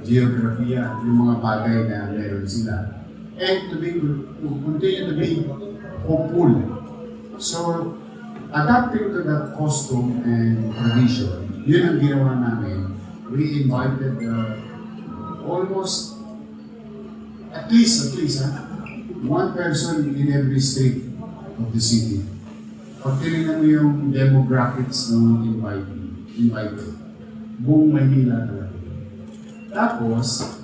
geografiya, yung mga bagay na meron sila. And to continue to be hopeful. So, adapting to that custom and tradition, yun ang ginawa namin. We invited almost, at least, one person in every street of the city. Pag tinignan mo yung demographics ng invited, buong Maynila talaga. Tapos,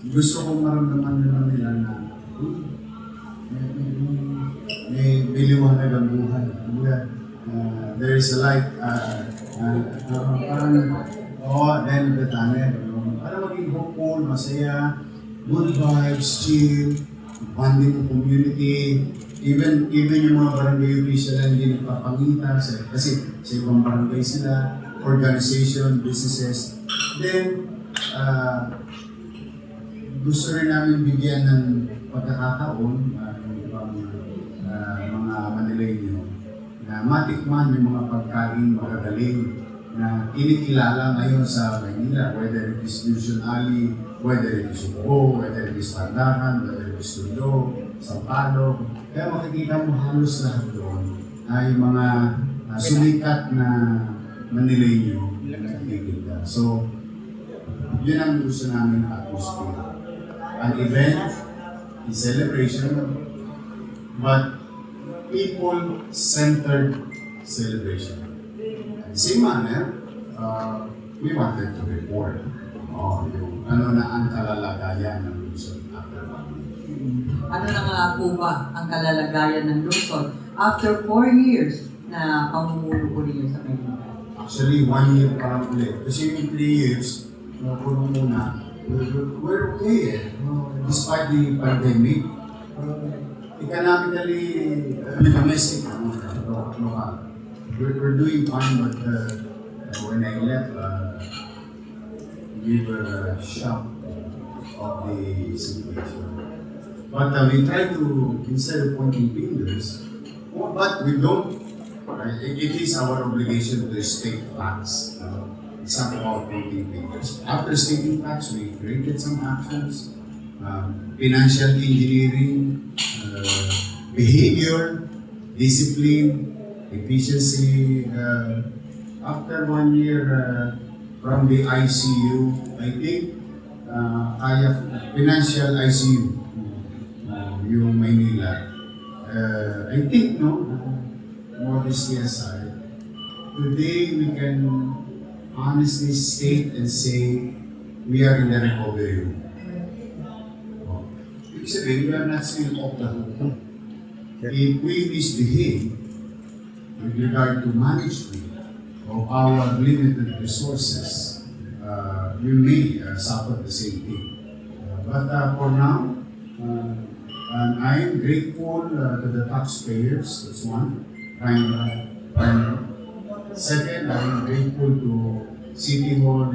gusto kong maramdaman nila na may biliwanag ang buhay. There is a light, parang, then the tunnel. Para maging hopeful, masaya, good vibes, chill, bonding community, even yung mga barangay official na hindi nagpapangita, kasi sa ibang barangay sila, organization, businesses. Then, gusto rin namin bigyan ng pagkakataon ng ibang mga Manileño na matikman yung mga pagkain magagaling na kinikilala ngayon sa Maynila, whether it is Fusion Alley, whether it is Ubo, whether it is Pandakan, whether it is Tundo, Sampalo. Kaya makikita mo halos lahat doon ay yung mga sumikat na Manileño na nakikita. So, yun ang gusto namin atmosphere. An event, a celebration, but people-centered celebration. At the same manner, we wanted to report yung ano na ang kalalagayan ng Luzon after 1 year. Ano na nga po ba ang kalalagayan ng Luzon after 4 years na pamumuno po ninyo sa Maynila? Actually, 1 year pa lang ulit. Kasi yung 3 years, puno muna, we're okay eh. Despite the pandemic, economically, domestic, local. We're doing fine, but when I left, we were shocked of the situation. But we try to, instead of pointing fingers, but we don't, it is our obligation to state facts. It's not about pointing fingers. After stating facts, we created some actions, financial engineering, behavior, discipline, efficiency. After 1 year from the ICU, I think, financial ICU, yung Maynila. I think, modesty aside, today we can honestly state and say we are in the recovery room. Ibig sabihin, we are not still off the hook. If we misbehave with regard to management of our limited resources, we may suffer the same thing. But for now, I am grateful to the taxpayers, that's one. Second, I am grateful to City Hall,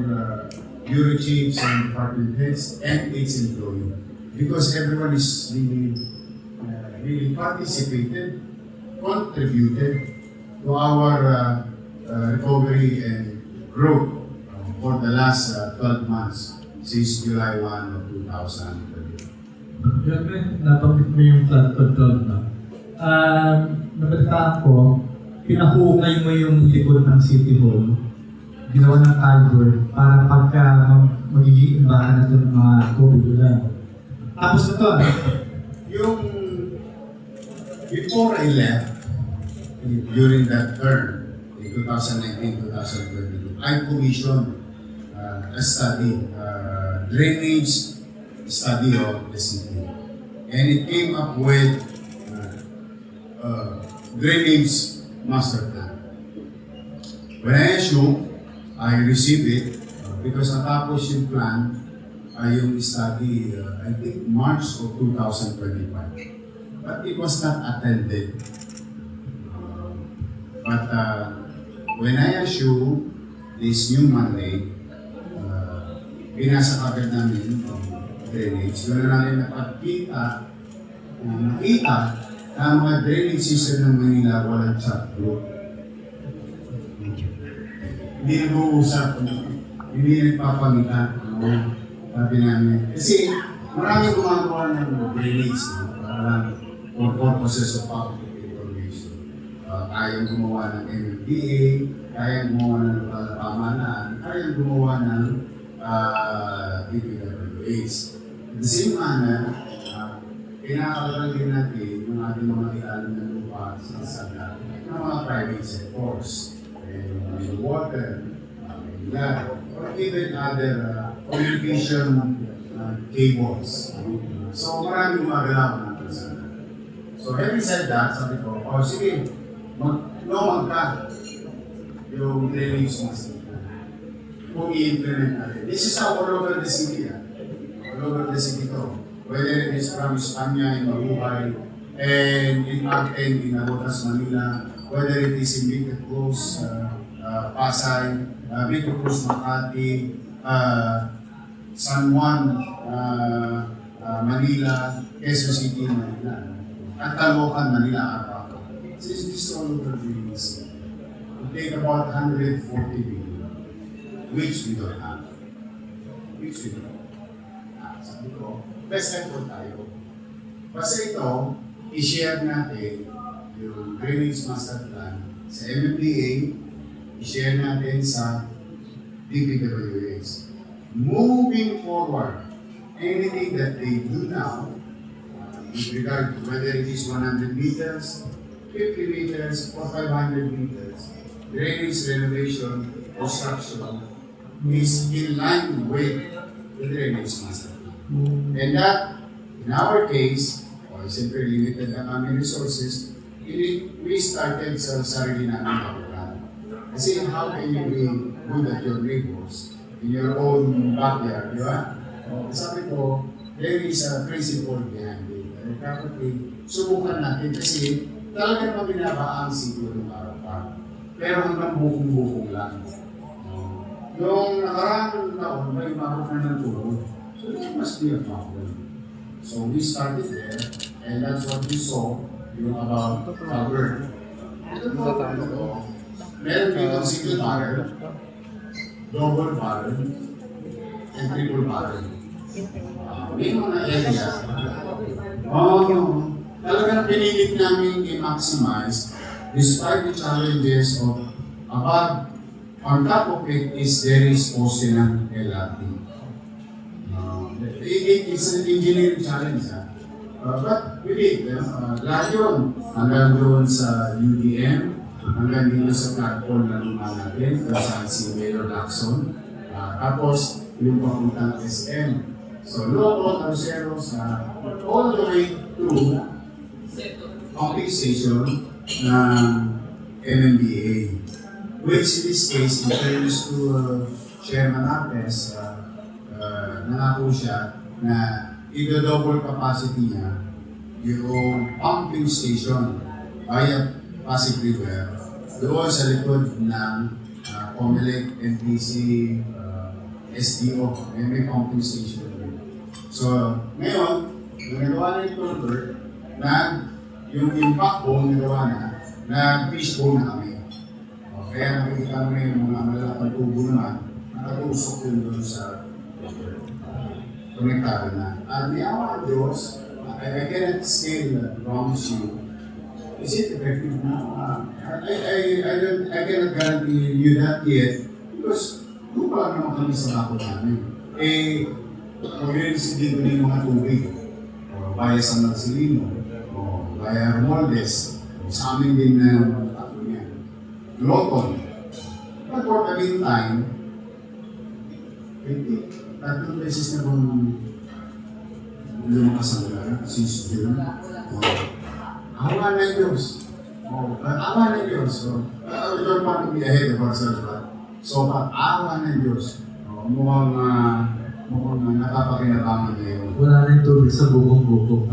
Bureau Chiefs and Department Heads and its employees. Because everyone is really participated, contributed to our recovery and growth for the last 12 months since July 1 of 2020. Yun, nabanggit mo yung flood control, no? Nabalitaan ko, pinahukay mo yung likod ng City Hall, ginawa ng culvert para pagka magiging imbahan na doon mga COVID ulan. Tapos na to, Yung before I left, during that term, in 2019-2022, I commissioned a study, drainage study of the city. And it came up with drainage master plan. When I assumed, I received it because natapos yung plan ay yung study, I think March of 2025. But it was not attended. But when I assumed this new mandate, pinasa kagad namin drainage. Doon na namin nakita na ang mga drainage system ng Manila walang chat group. Hindi nag-uusap, hindi nagpapamita. sabi namin. Kasi maraming gumagawa ng drainage, no? Parang for purposes of public information. Kayang gumawa ng MMDA, kayang gumawa ng pamahalaan, kayang gumawa ng DPWH. At the same manner, kinakalagal din natin yung ating mga ilalim ng lupa sa kasada ng mga private sectors. May water, may land, or even other communication cables. So maraming gumagalaw ng kasada. So having said that, sabi ko, sige, lumag ka yung drainage system kung i-implement natin. This is all over the city. All over the city to. Whether it is from Espanya, in Mabuhay, and in Arten, in Agotas, Manila, whether it is in Victor Cruz, Pasay, Victor Cruz, Makati, San Juan, Manila, Quezon City, Manila, at Caloocan, Manila, Arapaco. This is all over the city. It take about 140 billion, which we don't have. Sabi ko, best effort tayo. Basta ito, i-share natin yung Drainage Master Plan sa MMDA, i-share natin sa DPWH. Moving forward, anything that they do now, in regard to whether it is 100 meters, 50 meters, or 500 meters, drainage renovation, construction, is in line with the Drainage Master Plan. And that, in our case, siyempre limited ang aming resources, we started sa sarili namin kapulan. Kasi how can you be good at your neighbors in your own backyard, di ba? Sabi ko, there is a principle behind it. Dapat subukan natin kasi talaga naman binabaang siguro ng araw-araw. Pero hanggang bukong-bukong lang. Noong nakaraang taon, may umabot na ng tuhod. So there must be a problem. So we started there, and that's what we saw, yung about cover. Meron dito single barrel, double barrel, and triple barrel. May mga area. Talagang pinilit namin i-maximize despite the challenges of above. On top of it is there is also ng LRT. It's an engineering challenge. But we did. Lahat yun. Hanggang doon sa UDM, hanggang dito sa platform na luma natin, kung saan si Mayor Lacson. Tapos, yung papuntang SM. So, Loco, Terceros, all the way to pumping station ng MMDA. Which in this case, in fairness to Chairman Artes, nangako siya na i-double capacity niya yung pumping station via Pasig River doon sa likod ng Comelec, NTC, SDO, may pumping station. So, ngayon, nagawa na yung culvert na yung backbone nagawa na fishbone na kami. Kaya nakikita mo yung mga malalaking tubo naman, nakatusok yun doon sa konektado na. At may awa ang Diyos, I cannot still promise you, is it effective now? I cannot guarantee you that yet, because doon pa lang naman kami sa lako namin. Mag-release dito na yung mga tubig, via San Marcelino, via Romualdez, sa amin din na Loton. But for the meantime, tatlong beses na kung lumakas ang lahat, since June. Awa na Diyos. Awa na Diyos. We don't want to be ahead of ourselves, but so awa na Diyos. Mukhang napapakinabangan na yun. Wala na yung tubig sa bubong-bubong.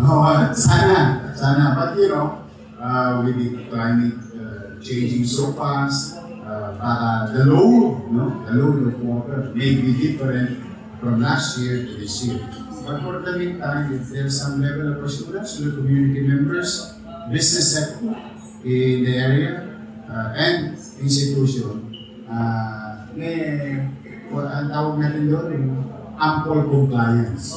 Sana. But you know, with the climate changing so fast, the load of water may be different from last year to this year. But for the meantime, if there's some level of assurance to the community members, business sector in the area, and institution, ang tawag natin doon, ample compliance.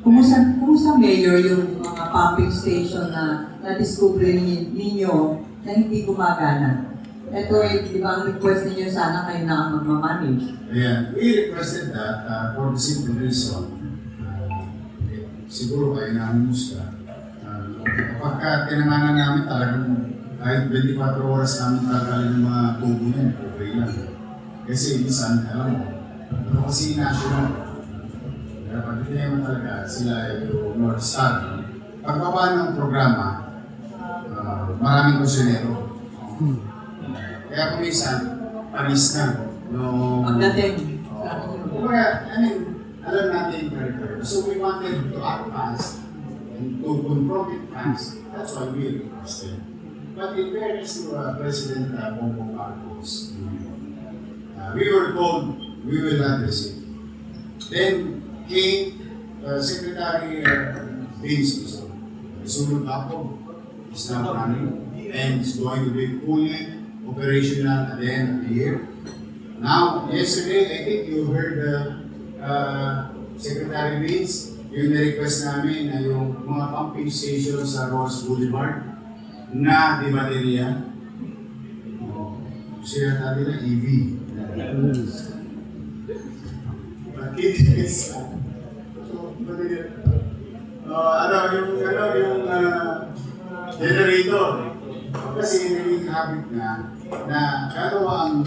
Kumusta Mayor yung mga pumping station na na-discover ninyo na hindi gumagana? Ito di ba ang request ninyo sana kayo na ang magmamanage? Ayan, we requested that for the simple reason. Siguro kayo nahumusga. Kapag tinanganan namin talagang kahit 24 oras namin tagalin ng mga tubo niyan, okay lang. Kasi minsan, alam mo, ito kasi national. Kaya pagdating naman talaga sila yung North Star. Pagbaba ng programa, maraming konsyonero. Kaya kung minsan, panis na. Pagdating. Kaya, alam natin yung character. So we wanted to act fast and to confront it fast. That's why we requested. But in fairness to President Bongbong Marcos, we were told we will address it. Then came Secretary Vince. Sunod ako is now running and is going to be fully operational at the end of the year. Now, yesterday, I think you heard Secretary Vince, yung na-request namin na yung mga pumping station sa Ross Boulevard na di baterya. Siya tabi na EV. Bakit? Yung generator. Kasi naging habit na kagawa ang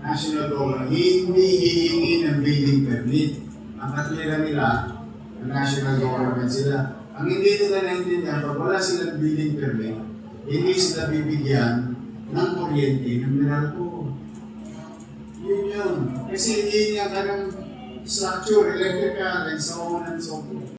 national government, hindi hihingi ng building permit. Ang katwiran nila, ang national government sila. Ang hindi nila naintindihan, pag wala silang building permit, hindi sila bibigyan ng kuryente ng Meralco. Yun. Kasi hindi niya kanang structure, electrical, and so on and so forth.